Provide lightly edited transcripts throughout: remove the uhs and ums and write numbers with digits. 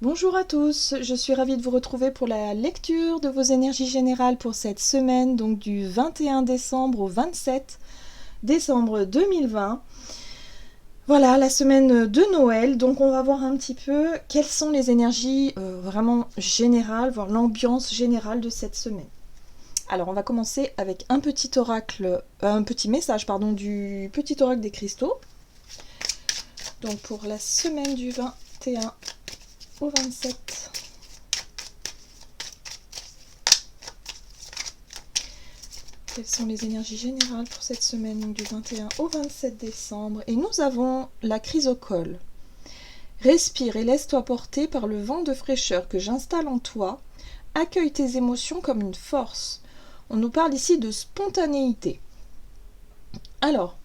Bonjour à tous, je suis ravie de vous retrouver pour la lecture de vos énergies générales pour cette semaine, donc du 21 décembre au 27 décembre 2020. Voilà, la semaine de Noël, donc on va voir un petit peu quelles sont les énergies vraiment générales, voire l'ambiance générale de cette semaine. Alors on va commencer avec un petit oracle, un petit message pardon, du petit oracle des cristaux. Donc pour la semaine du 21 au 27. Quelles sont les énergies générales pour cette semaine du 21 au 27 décembre? Et nous avons la chrysocole. Respire et laisse-toi porter par le vent de fraîcheur que j'installe en toi. Accueille tes émotions comme une force. On nous parle ici de spontanéité. Alors,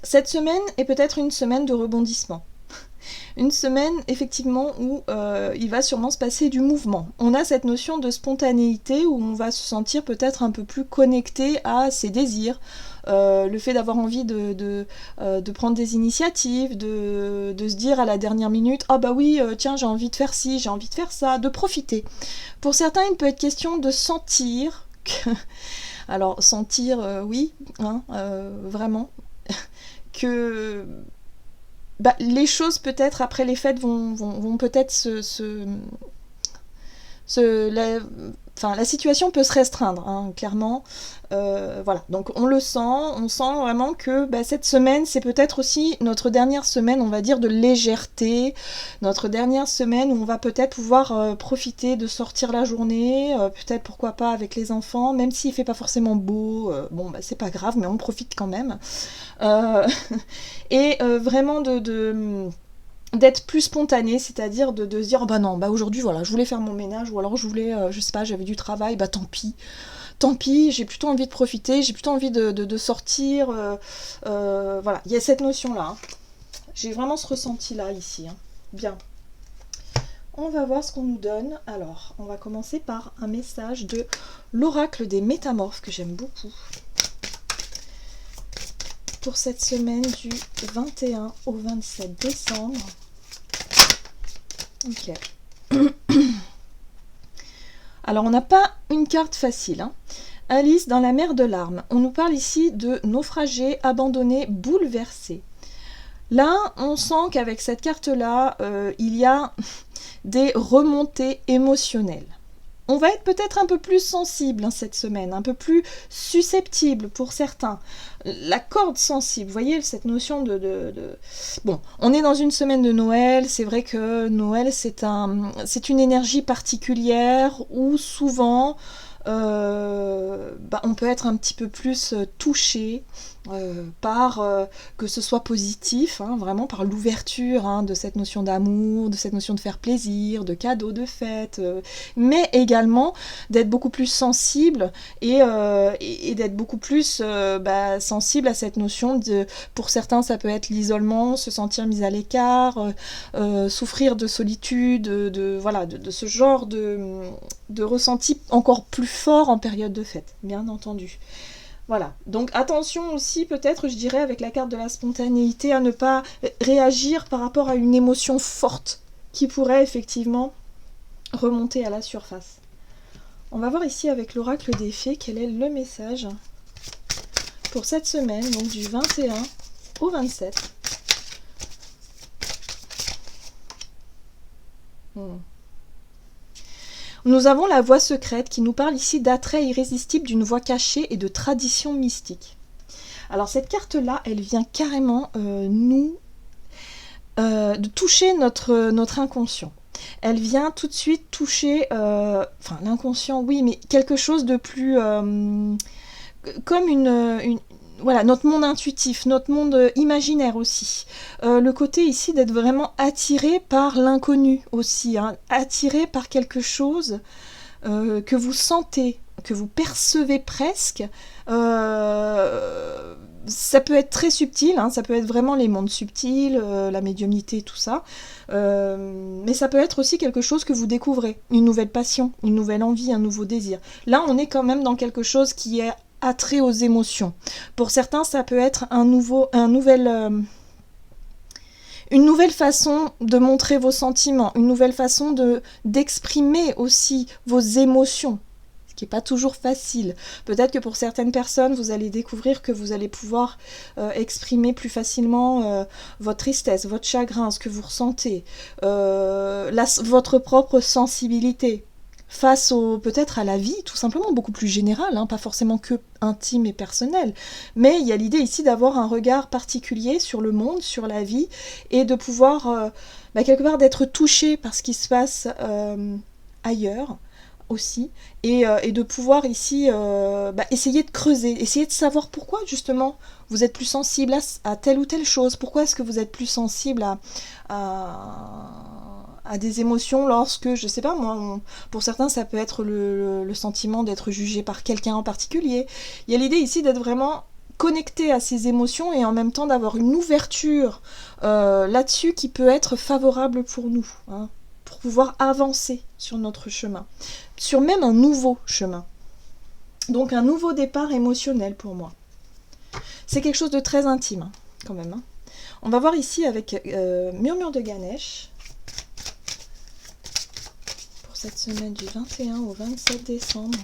cette semaine est peut-être une semaine de rebondissement. Une semaine, effectivement, où il va sûrement se passer du mouvement. On a cette notion de spontanéité où on va se sentir peut-être un peu plus connecté à ses désirs, le fait d'avoir envie de prendre des initiatives, de se dire à la dernière minute « Ah bah oui, tiens, j'ai envie de faire ci, j'ai envie de faire ça », de profiter. Pour certains, il peut être question de sentir que... Alors, sentir, oui, hein, vraiment, que les choses peut-être après les fêtes vont peut-être la situation peut se restreindre, hein, clairement. Voilà, donc on sent vraiment que cette semaine, c'est peut-être aussi notre dernière semaine, on va dire, de légèreté, notre dernière semaine où on va peut-être pouvoir profiter de sortir la journée, peut-être pourquoi pas avec les enfants, même s'il fait pas forcément beau, c'est pas grave, mais on profite quand même. Et vraiment d'être plus spontané, c'est-à-dire de se dire non, aujourd'hui voilà, je voulais faire mon ménage, ou alors je voulais, je sais pas, j'avais du travail, tant pis, j'ai plutôt envie de profiter, j'ai plutôt envie de sortir, voilà, il y a cette notion-là, hein. J'ai vraiment ce ressenti-là ici, hein. Bien. On va voir ce qu'on nous donne. Alors, on va commencer par un message de l'oracle des métamorphes que j'aime beaucoup. Pour cette semaine du 21 au 27 décembre. Ok. Alors, on n'a pas une carte facile, hein. Alice dans la mer de larmes. On nous parle ici de naufragés, abandonnés, bouleversés. Là, on sent qu'avec cette carte-là, il y a des remontées émotionnelles. On va être peut-être un peu plus sensible, hein, cette semaine, un peu plus susceptible pour certains. La corde sensible, vous voyez, cette notion Bon, on est dans une semaine de Noël, c'est vrai que Noël, c'est une énergie particulière où souvent, on peut être un petit peu plus touché par, que ce soit positif, hein, vraiment par l'ouverture, hein, de cette notion d'amour, de cette notion de faire plaisir, de cadeaux, de fêtes, mais également d'être beaucoup plus sensible et d'être beaucoup plus sensible à cette notion de, pour certains ça peut être l'isolement, se sentir mis à l'écart, souffrir de solitude, de ce genre de ressenti encore plus fort en période de fête, bien entendu. Voilà, donc attention aussi peut-être, je dirais, avec la carte de la spontanéité, à ne pas réagir par rapport à une émotion forte qui pourrait effectivement remonter à la surface. On va voir ici avec l'oracle des fées quel est le message pour cette semaine, donc du 21 au 27. Nous avons la voix secrète qui nous parle ici d'attrait irrésistible d'une voix cachée et de tradition mystique. Alors cette carte-là, elle vient carrément de toucher notre inconscient. Elle vient tout de suite toucher, l'inconscient, oui, mais quelque chose de plus... comme voilà, notre monde intuitif, notre monde imaginaire aussi. Le côté ici d'être vraiment attiré par l'inconnu aussi, hein, attiré par quelque chose que vous sentez, que vous percevez presque. Ça peut être très subtil, hein, ça peut être vraiment les mondes subtils, la médiumnité, tout ça. Mais ça peut être aussi quelque chose que vous découvrez, une nouvelle passion, une nouvelle envie, un nouveau désir. Là, on est quand même dans quelque chose qui est attrait aux émotions. Pour certains, ça peut être Une nouvelle façon de montrer vos sentiments, une nouvelle façon d'exprimer aussi vos émotions, ce qui n'est pas toujours facile. Peut-être que pour certaines personnes, vous allez découvrir que vous allez pouvoir exprimer plus facilement votre tristesse, votre chagrin, ce que vous ressentez, votre propre sensibilité face peut-être à la vie, tout simplement, beaucoup plus générale, hein, pas forcément que intime et personnelle. Mais il y a l'idée ici d'avoir un regard particulier sur le monde, sur la vie, et de pouvoir, quelque part, d'être touché par ce qui se passe ailleurs aussi, et de pouvoir ici essayer de creuser, essayer de savoir pourquoi justement vous êtes plus sensible à telle ou telle chose, pourquoi est-ce que vous êtes plus sensible à des émotions lorsque, je sais pas moi, pour certains ça peut être le sentiment d'être jugé par quelqu'un en particulier. Il y a l'idée ici d'être vraiment connecté à ces émotions et en même temps d'avoir une ouverture là-dessus qui peut être favorable pour nous, hein, pour pouvoir avancer sur notre chemin, sur même un nouveau chemin. Donc un nouveau départ émotionnel pour moi. C'est quelque chose de très intime, hein, quand même. Hein. On va voir ici avec Murmure de Ganesh, cette semaine du 21 au 27 décembre.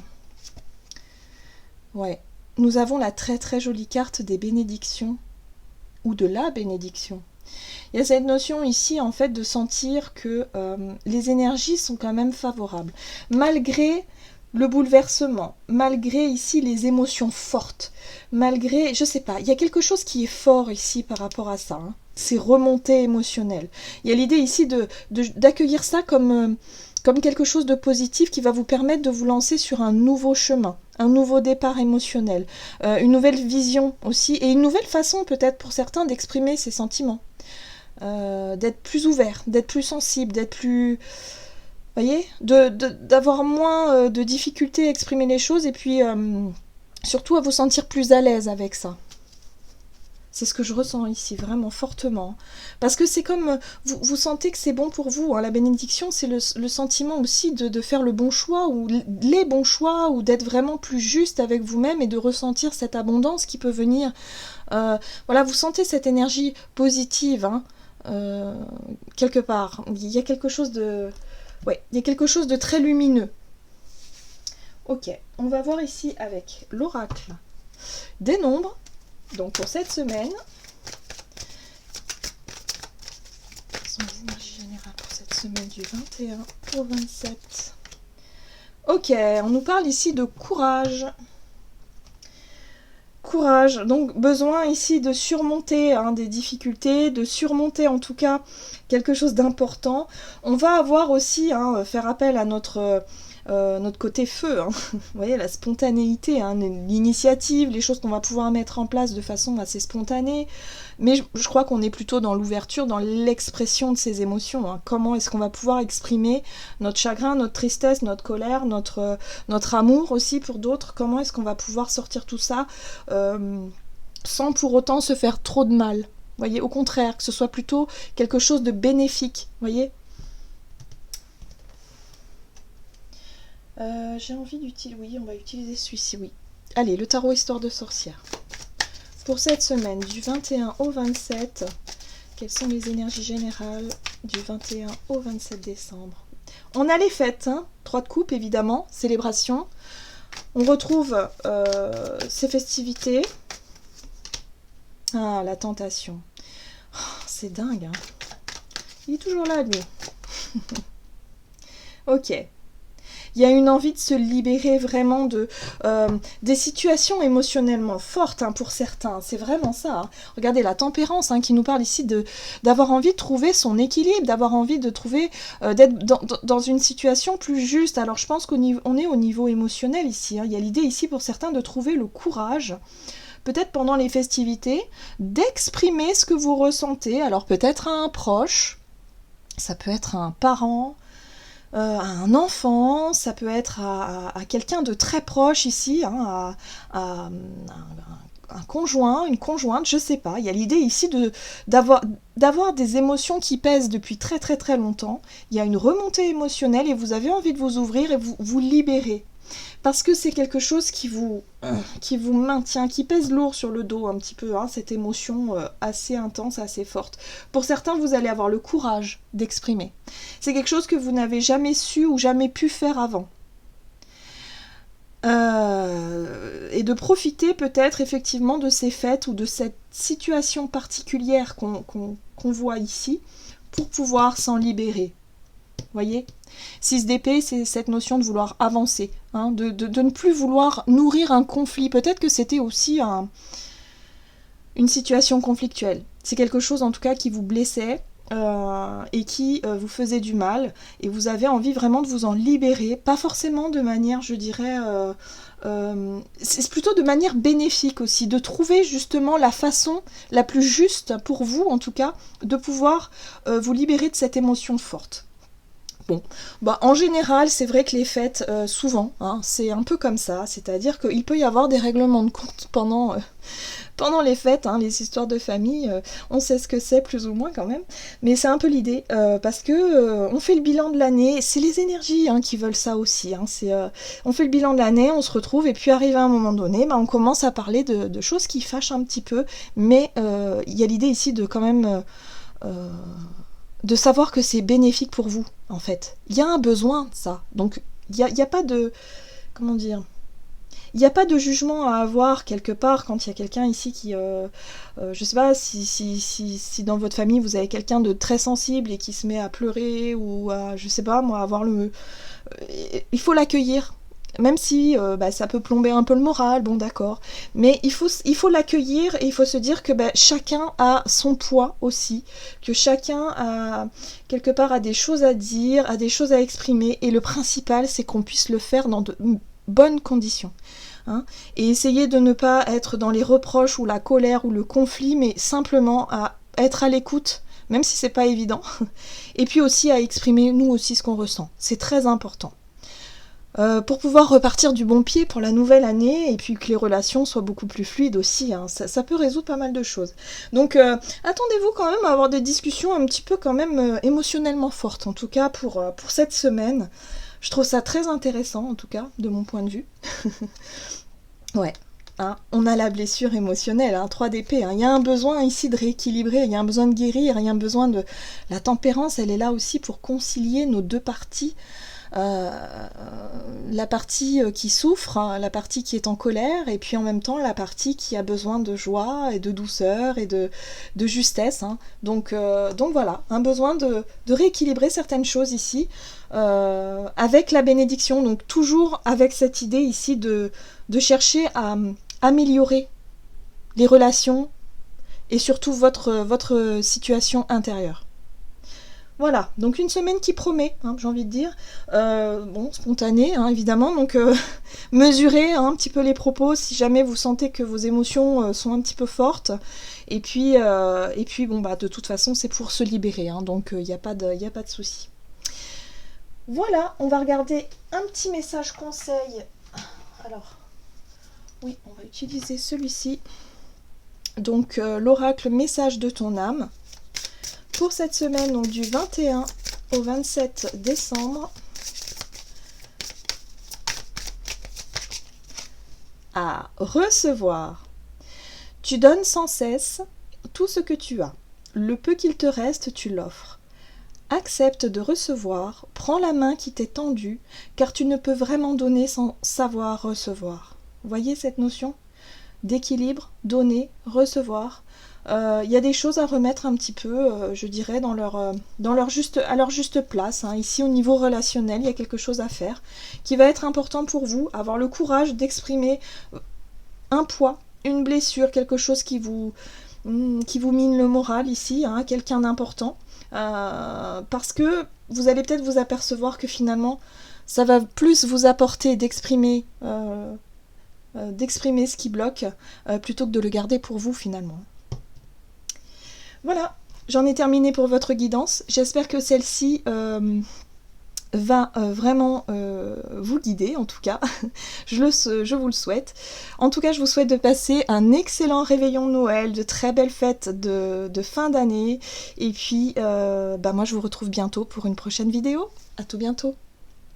Ouais, nous avons la très très jolie carte des bénédictions, ou de la bénédiction. Il y a cette notion ici en fait de sentir que les énergies sont quand même favorables, malgré le bouleversement, malgré ici les émotions fortes, malgré, je sais pas, il y a quelque chose qui est fort ici par rapport à ça, hein, ces remontées émotionnelles. Il y a l'idée ici d'accueillir ça comme quelque chose de positif qui va vous permettre de vous lancer sur un nouveau chemin, un nouveau départ émotionnel, une nouvelle vision aussi, et une nouvelle façon peut-être pour certains d'exprimer ses sentiments, d'être plus ouvert, d'être plus sensible, d'être plus... Vous voyez, d'avoir moins de difficultés à exprimer les choses, et puis surtout à vous sentir plus à l'aise avec ça. C'est ce que je ressens ici, vraiment fortement. Parce que c'est comme, vous sentez que c'est bon pour vous. Hein. La bénédiction, c'est le sentiment aussi de faire le bon choix, ou les bons choix, ou d'être vraiment plus juste avec vous-même et de ressentir cette abondance qui peut venir. Voilà, vous sentez cette énergie positive, hein, quelque part. Il y a quelque chose de... Ouais, il y a quelque chose de très lumineux. Ok, on va voir ici avec l'oracle des nombres. Donc pour cette semaine, quelles sont les énergies générales pour cette semaine du 21 au 27? Ok, on nous parle ici de courage. Courage, donc besoin ici de surmonter des difficultés, de surmonter en tout cas quelque chose d'important. On va avoir aussi, faire appel à notre côté feu, hein. Vous voyez, la spontanéité, hein, l'initiative, les choses qu'on va pouvoir mettre en place de façon assez spontanée. Mais je crois qu'on est plutôt dans l'ouverture, dans l'expression de ces émotions. Hein. Comment est-ce qu'on va pouvoir exprimer notre chagrin, notre tristesse, notre colère, notre amour aussi pour d'autres? Comment est-ce qu'on va pouvoir sortir tout ça sans pour autant se faire trop de mal? Vous voyez, au contraire, que ce soit plutôt quelque chose de bénéfique. Vous voyez? J'ai envie d'utiliser... Oui, on va utiliser celui-ci, oui. Allez, le tarot Histoire de sorcière. Pour cette semaine, du 21 au 27, quelles sont les énergies générales du 21 au 27 décembre? On a les fêtes, hein, 3 de coupe évidemment, célébration. On retrouve ces festivités. Ah, la tentation. Oh, c'est dingue, hein. Il est toujours là, lui. Ok. Il y a une envie de se libérer vraiment des situations émotionnellement fortes, hein, pour certains. C'est vraiment ça. Hein. Regardez la tempérance, hein, qui nous parle ici d'avoir envie de trouver son équilibre, d'avoir envie de trouver, d'être dans une situation plus juste. Alors je pense qu'on est au niveau émotionnel ici. Hein. Il y a l'idée ici pour certains de trouver le courage, peut-être pendant les festivités, d'exprimer ce que vous ressentez. Alors peut-être à un proche, ça peut être à un parent, à un enfant, ça peut être à quelqu'un de très proche ici, hein, à un conjoint, une conjointe, je sais pas. Il y a l'idée ici d'avoir des émotions qui pèsent depuis très très très longtemps. Il y a une remontée émotionnelle et vous avez envie de vous ouvrir et vous libérer. parce que c'est quelque chose qui vous maintient, qui pèse lourd sur le dos un petit peu, hein, cette émotion assez intense, assez forte. Pour certains, vous allez avoir le courage d'exprimer. C'est quelque chose que vous n'avez jamais su ou jamais pu faire avant. Et de profiter peut-être effectivement de ces fêtes ou de cette situation particulière qu'on voit ici pour pouvoir s'en libérer. Voyez, 6 d'épée, c'est cette notion de vouloir avancer, hein, de ne plus vouloir nourrir un conflit. Peut-être que c'était aussi une situation conflictuelle. C'est quelque chose en tout cas qui vous blessait et qui vous faisait du mal. Et vous avez envie vraiment de vous en libérer. Pas forcément de manière, je dirais... c'est plutôt de manière bénéfique aussi, de trouver justement la façon la plus juste pour vous, en tout cas, de pouvoir vous libérer de cette émotion forte. Bon, bah en général, c'est vrai que les fêtes, souvent, hein, c'est un peu comme ça, c'est-à-dire qu'il peut y avoir des règlements de compte pendant les fêtes, hein, les histoires de famille, on sait ce que c'est plus ou moins quand même, mais c'est un peu l'idée, parce que on fait le bilan de l'année, c'est les énergies hein, qui veulent ça aussi, hein, on fait le bilan de l'année, on se retrouve, et puis arrivé à un moment donné, bah, on commence à parler de choses qui fâchent un petit peu, mais il y a l'idée ici de quand même... de savoir que c'est bénéfique pour vous, en fait. Il y a un besoin de ça. Donc, il y a pas de... Comment dire ? Il n'y a pas de jugement à avoir quelque part quand il y a quelqu'un ici qui... je sais pas, si dans votre famille, vous avez quelqu'un de très sensible et qui se met à pleurer ou à, je sais pas, moi, avoir le... il faut l'accueillir. Même si ça peut plomber un peu le moral, bon d'accord, mais il faut l'accueillir et il faut se dire que chacun a son poids aussi, que chacun a quelque part a des choses à dire, a des choses à exprimer, et le principal c'est qu'on puisse le faire dans de bonnes conditions. Hein, et essayer de ne pas être dans les reproches ou la colère ou le conflit, mais simplement à être à l'écoute, même si c'est pas évident, et puis aussi à exprimer nous aussi ce qu'on ressent, c'est très important. Pour pouvoir repartir du bon pied pour la nouvelle année et puis que les relations soient beaucoup plus fluides aussi, hein. Ça peut résoudre pas mal de choses. Donc attendez-vous quand même à avoir des discussions un petit peu quand même émotionnellement fortes, en tout cas pour cette semaine. Je trouve ça très intéressant en tout cas, de mon point de vue. Ouais. Hein, on a la blessure émotionnelle, hein, 3 d'épée. Hein. Il y a un besoin ici de rééquilibrer, il y a un besoin de guérir, il y a un besoin de... La tempérance, elle est là aussi pour concilier nos deux parties. La partie qui souffre, hein, la partie qui est en colère, et puis en même temps la partie qui a besoin de joie et de douceur et de justesse. Hein. Donc voilà, un besoin de rééquilibrer certaines choses ici, avec la bénédiction, donc toujours avec cette idée ici de chercher à améliorer les relations et surtout votre situation intérieure. Voilà, donc une semaine qui promet, hein, j'ai envie de dire. Bon, spontanée, hein, évidemment, donc mesurez hein, un petit peu les propos si jamais vous sentez que vos émotions sont un petit peu fortes. Et puis bon, de toute façon, c'est pour se libérer, hein, donc il n'y a pas de souci. Voilà, on va regarder un petit message conseil. Alors, oui, on va utiliser celui-ci. Donc, l'oracle message de ton âme. Pour cette semaine, donc du 21 au 27 décembre, à recevoir. Tu donnes sans cesse tout ce que tu as. Le peu qu'il te reste, tu l'offres. Accepte de recevoir, prends la main qui t'est tendue, car tu ne peux vraiment donner sans savoir recevoir. Voyez cette notion d'équilibre, donner, recevoir. Il y a des choses à remettre un petit peu, je dirais, à leur juste place. Hein. Ici, au niveau relationnel, il y a quelque chose à faire qui va être important pour vous. Avoir le courage d'exprimer un poids, une blessure, quelque chose qui vous mine le moral ici, hein, quelqu'un d'important. Parce que vous allez peut-être vous apercevoir que finalement, ça va plus vous apporter d'exprimer ce qui bloque, plutôt que de le garder pour vous finalement. Voilà, j'en ai terminé pour votre guidance. J'espère que celle-ci va vraiment vous guider, en tout cas. Je vous le souhaite. En tout cas, je vous souhaite de passer un excellent réveillon de Noël, de très belles fêtes de fin d'année. Et puis, moi, je vous retrouve bientôt pour une prochaine vidéo. À tout bientôt.